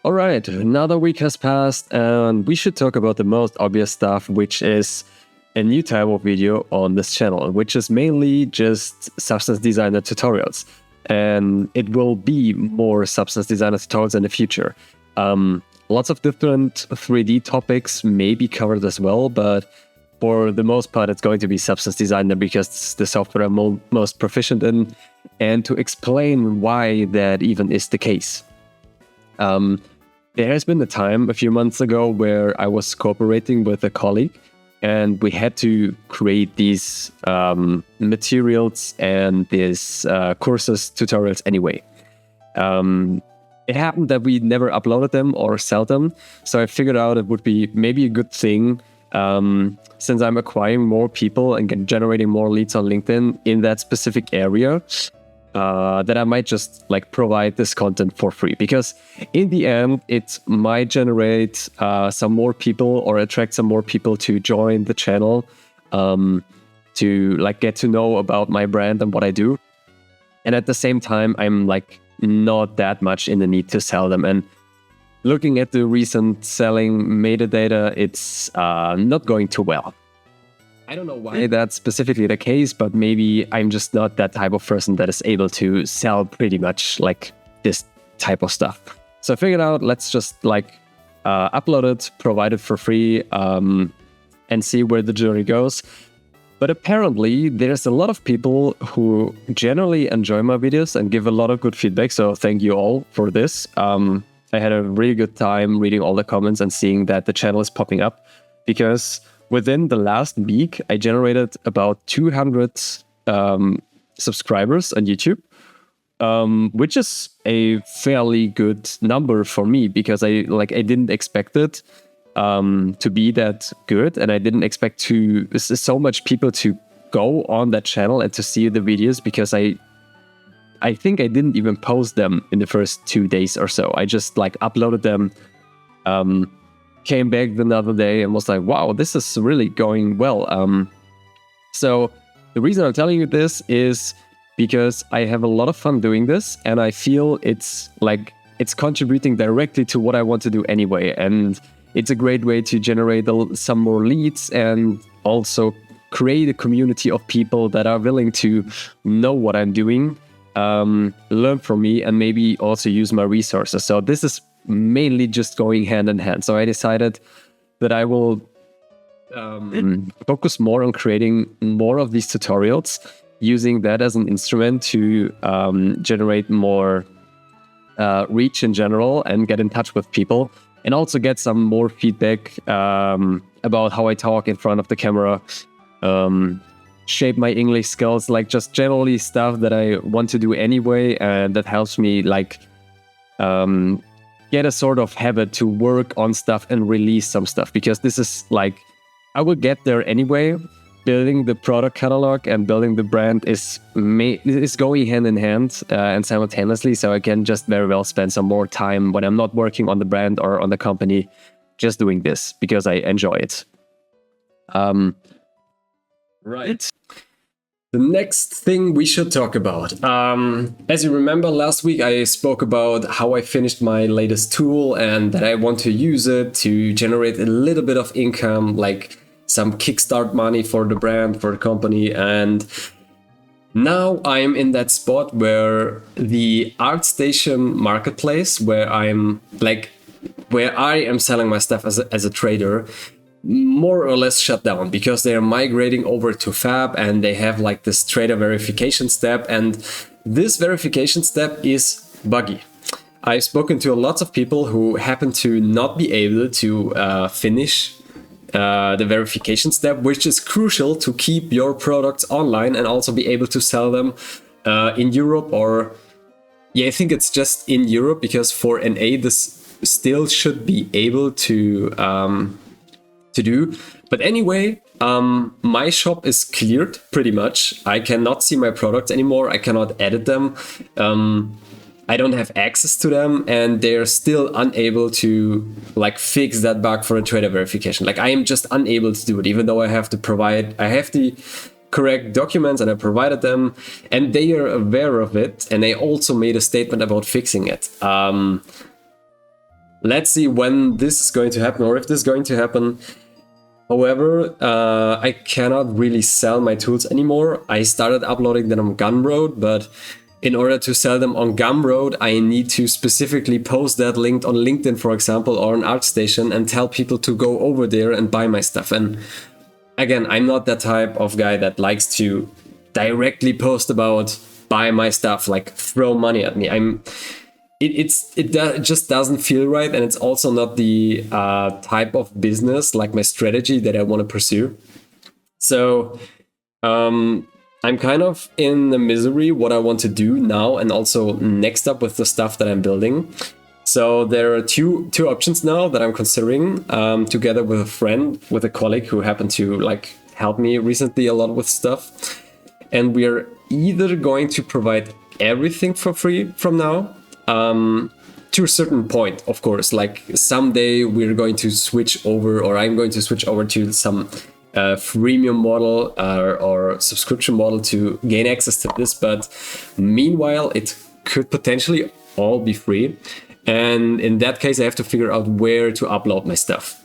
All right, another week has passed, and we should talk about the most obvious stuff, which is a new type of video on this channel, which is mainly just substance designer tutorials. And it will be more substance designer tutorials in the future. Lots of different 3D topics may be covered as well, but for the most part, it's going to be substance designer because it's the software I'm most proficient in, and to explain why that even is the case. There has been a time a few months ago where I was cooperating with a colleague and we had to create these materials and these courses, tutorials anyway. It happened that we never uploaded them or sell them, so I figured out it would be maybe a good thing since I'm acquiring more people and generating more leads on LinkedIn in that specific area. That I might just provide this content for free, because in the end it might generate some more people or attract some more people to join the channel, to get to know about my brand and what I do. And at the same time, I'm not that much in the need to sell them. And looking at the recent selling metadata, it's not going too well. I don't know why that's specifically the case, but maybe I'm just not that type of person that is able to sell pretty much this type of stuff. So I figured out, let's just upload it, provide it for free, and see where the journey goes. But apparently there's a lot of people who generally enjoy my videos and give a lot of good feedback. So thank you all for this. I had a really good time reading all the comments and seeing that the channel is popping up, because within the last week, I generated about 200 subscribers on YouTube, which is a fairly good number for me, because I didn't expect it to be that good, and I didn't expect so much people to go on that channel and to see the videos, because I think I didn't even post them in the first 2 days or so. I just uploaded them. Came back the other day and was like, wow, this is really going well. So the reason I'm telling you this is because I have a lot of fun doing this, and I feel it's contributing directly to what I want to do anyway. And it's a great way to generate some more leads and also create a community of people that are willing to know what I'm doing, learn from me, and maybe also use my resources. So this is mainly just going hand in hand. So I decided that I will focus more on creating more of these tutorials, using that as an instrument to generate more reach in general and get in touch with people, and also get some more feedback about how I talk in front of the camera, shape my English skills, just generally stuff that I want to do anyway, and that helps me get a sort of habit to work on stuff and release some stuff, because this is I will get there anyway. Building the product catalog and building the brand is going hand in hand and simultaneously, so I can just very well spend some more time when I'm not working on the brand or on the company, just doing this because I enjoy it. Right. The next thing we should talk about. As you remember, last week I spoke about how I finished my latest tool and that I want to use it to generate a little bit of income, some kickstart money for the brand, for the company. And now I'm in that spot where the ArtStation marketplace, where I am selling my stuff as a trader, more or less shut down, because they are migrating over to Fab, and they have this trader verification step, and this verification step is buggy. I've spoken to lots of people who happen to not be able to finish the verification step, which is crucial to keep your products online and also be able to sell them in Europe, or I think it's just in Europe, because for NA this still should be able to do. But anyway, my shop is cleared pretty much. I cannot see my products anymore. I cannot edit them. I don't have access to them, and they're still unable to fix that bug for a trader verification. I am just unable to do it, even though I have the correct documents and I provided them, and they are aware of it, and they also made a statement about fixing it. let's see when this is going to happen, or if this is going to happen. However, I cannot really sell my tools anymore. I started uploading them on Gumroad, but in order to sell them on Gumroad, I need to specifically post that link on LinkedIn, for example, or on ArtStation, and tell people to go over there and buy my stuff. And again, I'm not that type of guy that likes to directly post about buy my stuff, like throw money at me. It just doesn't feel right, and it's also not the type of business, like my strategy, that I want to pursue. So I'm kind of in the misery what I want to do now and also next up with the stuff that I'm building. So there are two options now that I'm considering, together with a friend, with a colleague who happened to like help me recently a lot with stuff. And we're either going to provide everything for free from now, to a certain point, of course. Like someday we're going to switch over, or I'm going to switch over to some freemium model or subscription model to gain access to this. But meanwhile, it could potentially all be free. And in that case, I have to figure out where to upload my stuff.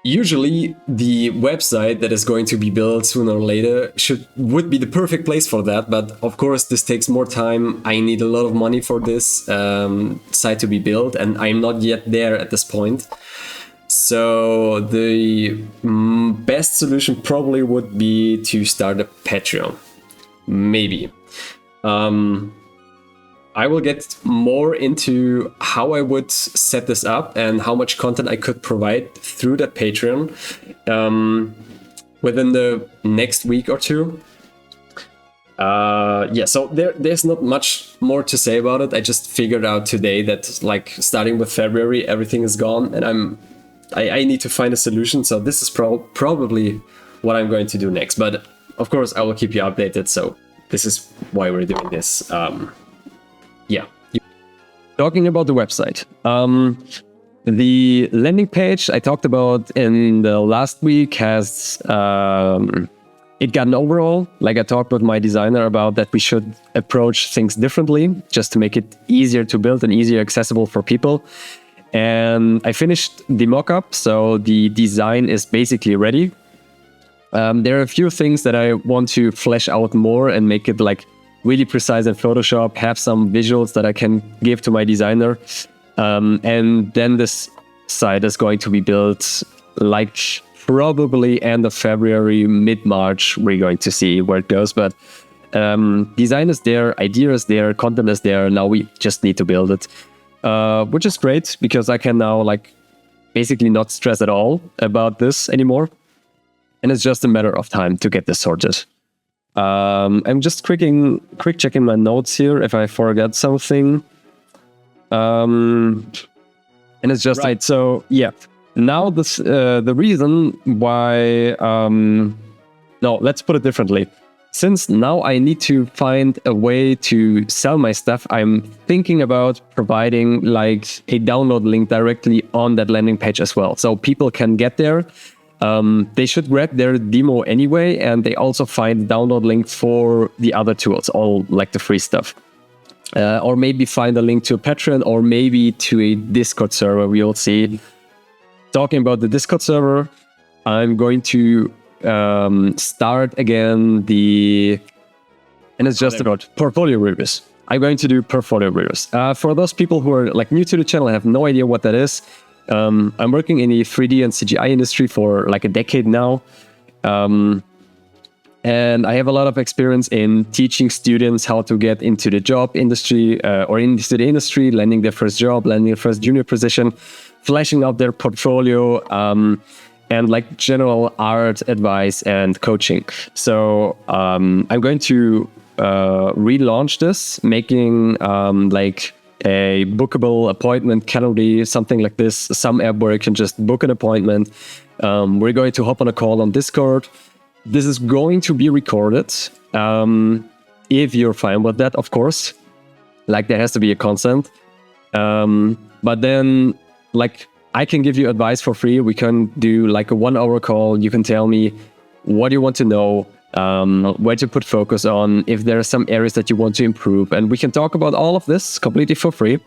Usually the website that is going to be built sooner or later would be the perfect place for that, but of course this takes more time. I need a lot of money for this site to be built, and I'm not yet there at this point. So the best solution probably would be to start a Patreon, maybe. I will get more into how I would set this up and how much content I could provide through that Patreon within the next week or two. Yeah, so there's not much more to say about it. I just figured out today that like starting with February, everything is gone, and I need to find a solution. So this is probably what I'm going to do next. But of course, I will keep you updated. So this is why we're doing this. Yeah. Talking about the website. The landing page I talked about in the last week has it got an overhaul. Like I talked with my designer about that we should approach things differently just to make it easier to build and easier accessible for people. And I finished the mock-up, so the design is basically ready. There are a few things that I want to flesh out more and make it like really precise in Photoshop, have some visuals that I can give to my designer. And then this site is going to be built like probably end of February, mid-March. We're going to see where it goes. But design is there, idea is there, content is there. Now we just need to build it, which is great because I can now like basically not stress at all about this anymore. And it's just a matter of time to get this sorted. I'm just quick checking my notes here if I forget something. And it's just right. So yeah, now this the reason why. No, let's put it differently. Since now I need to find a way to sell my stuff, I'm thinking about providing like a download link directly on that landing page as well, so people can get there. They should grab their demo anyway, and they also find the download link for the other tools, all like the free stuff. Or maybe find a link to a Patreon, or maybe to a Discord server. We will see. Talking about the Discord server, I'm going to start again and it's just about portfolio reviews. I'm going to do portfolio reviews. For those people who are like new to the channel, I have no idea what that is. I'm working in the 3D and CGI industry for like a decade now. And I have a lot of experience in teaching students how to get into the job industry or into the industry, landing their first job, landing their first junior position, fleshing out their portfolio, and like general art advice and coaching. So I'm going to relaunch this, making like a bookable appointment calendar, something like this, some app where you can just book an appointment. We're going to hop on a call on Discord. This is going to be recorded. If you're fine with that, of course. Like there has to be a consent. But then like I can give you advice for free. We can do like a 1-hour call. You can tell me what you want to know, where to put focus on, if there are some areas that you want to improve. And we can talk about all of this completely for free.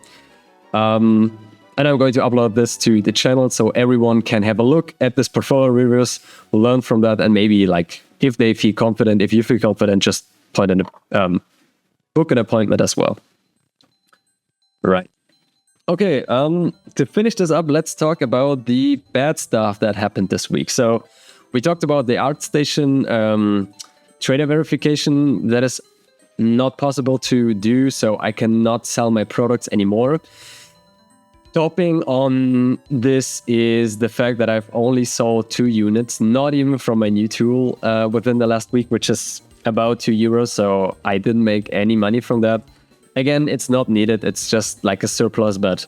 And I'm going to upload this to the channel so everyone can have a look at this portfolio reviews, learn from that, and maybe like if they feel confident, if you feel confident, just book an appointment as well. Right. Okay, to finish this up, let's talk about the bad stuff that happened this week. So we talked about the ArtStation trader verification. That is not possible to do, so I cannot sell my products anymore. Topping on this is the fact that I've only sold 2 units, not even from my new tool within the last week, which is about €2. So I didn't make any money from that. Again, it's not needed. It's just like a surplus, but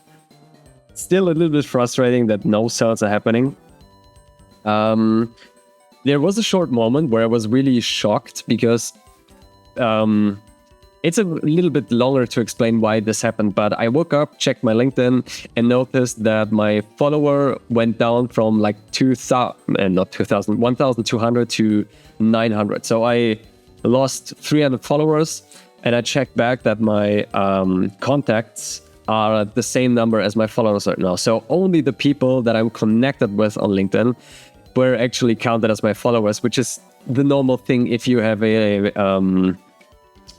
still a little bit frustrating that no sales are happening. There was a short moment where I was really shocked because it's a little bit longer to explain why this happened, but I woke up, checked my LinkedIn, and noticed that my follower went down from like 1,200 to 900. So I lost 300 followers, and I checked back that my contacts are at the same number as my followers right now. So only the people that I'm connected with on LinkedIn were actually counted as my followers, which is the normal thing if you have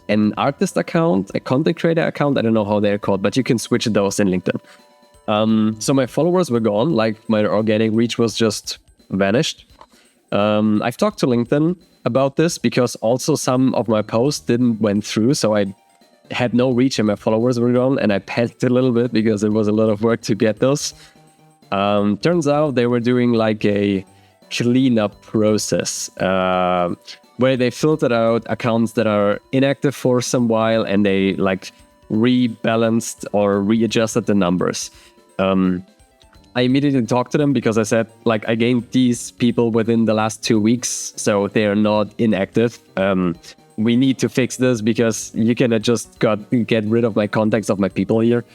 an artist account, a content creator account. I don't know how they're called, but you can switch those in LinkedIn. So my followers were gone, like my organic reach was just vanished. I've talked to LinkedIn about this because also some of my posts didn't went through, so I had no reach and my followers were gone, and I panicked a little bit because it was a lot of work to get those. Turns out they were doing like a cleanup process where they filtered out accounts that are inactive for some while, and they like rebalanced or readjusted the numbers. I immediately talked to them because I said, like, I gained these people within the last 2 weeks, so they are not inactive. We need to fix this because you cannot just get rid of my contacts of my people here.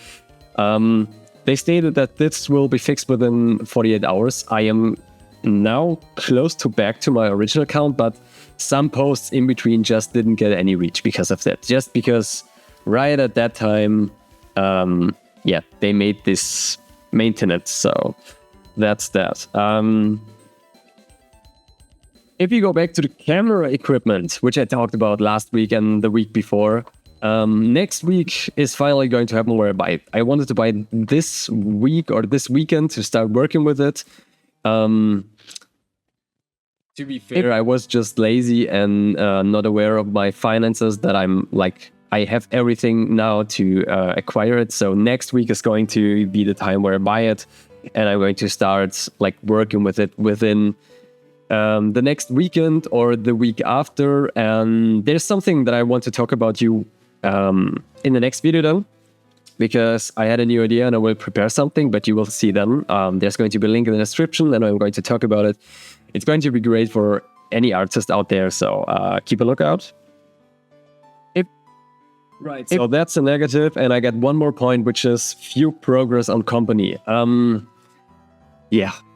They stated that this will be fixed within 48 hours. I am now close to back to my original account, but some posts in between just didn't get any reach because of that. Just because right at that time, they made this maintenance. So that's that. If you go back to the camera equipment, which I talked about last week and the week before, next week is finally going to happen where I wanted to buy it this week or this weekend to start working with it. To be fair, I was just lazy and not aware of my finances, that I have everything now to acquire it. So next week is going to be the time where I buy it, and I'm going to start like working with it within the next weekend or the week after. And there's something that I want to talk about you in the next video then, because I had a new idea and I will prepare something, but you will see them. There's going to be a link in the description and I'm going to talk about it. It's going to be great for any artist out there, so keep a lookout. So that's a negative, and I got one more point, which is few progress on company.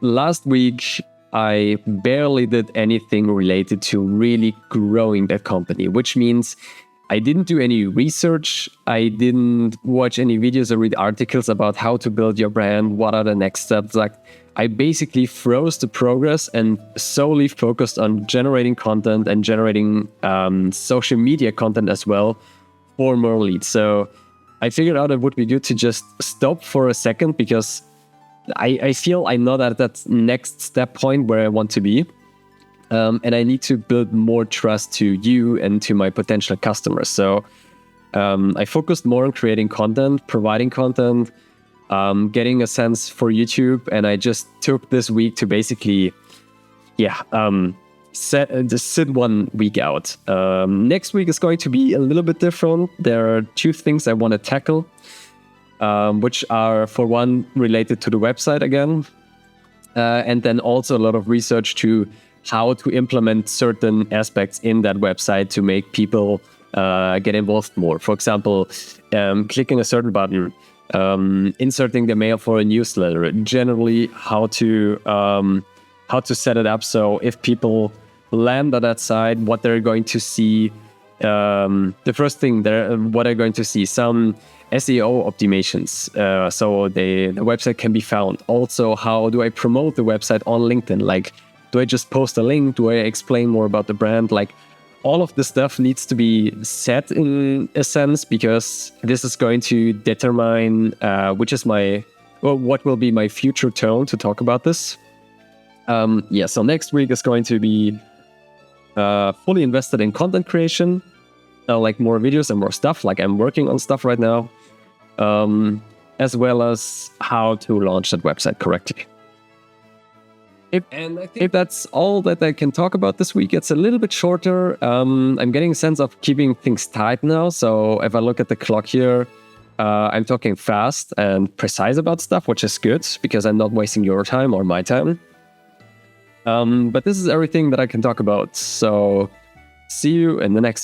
Last week I barely did anything related to really growing that company, which means I didn't do any research. I didn't watch any videos or read articles about how to build your brand, what are the next steps. Like, I basically froze the progress and solely focused on generating content and generating social media content as well for more leads. So I figured out it would be good to just stop for a second, because I feel I'm not at that next step point where I want to be. And I need to build more trust to you and to my potential customers. So I focused more on creating content, providing content, getting a sense for YouTube. And I just took this week to basically, just sit 1 week out. Next week is going to be a little bit different. There are 2 things I want to tackle, which are, for one, related to the website again. And then also a lot of research to how to implement certain aspects in that website to make people get involved more. For example, clicking a certain button, inserting the mail for a newsletter, generally how to set it up so if people land on that site, what they're going to see. The first thing what they're going to see, some SEO optimizations, so the website can be found. Also, how do I promote the website on LinkedIn? Like, do I just post a link? Do I explain more about the brand? Like, all of this stuff needs to be set in a sense, because this is going to determine what will be my future tone to talk about this. So next week is going to be fully invested in content creation, like more videos and more stuff. Like, I'm working on stuff right now, as well as how to launch that website correctly. If that's all that I can talk about this week, it's a little bit shorter. I'm getting a sense of keeping things tight now. So if I look at the clock here, I'm talking fast and precise about stuff, which is good because I'm not wasting your time or my time. But this is everything that I can talk about. So see you in the next week.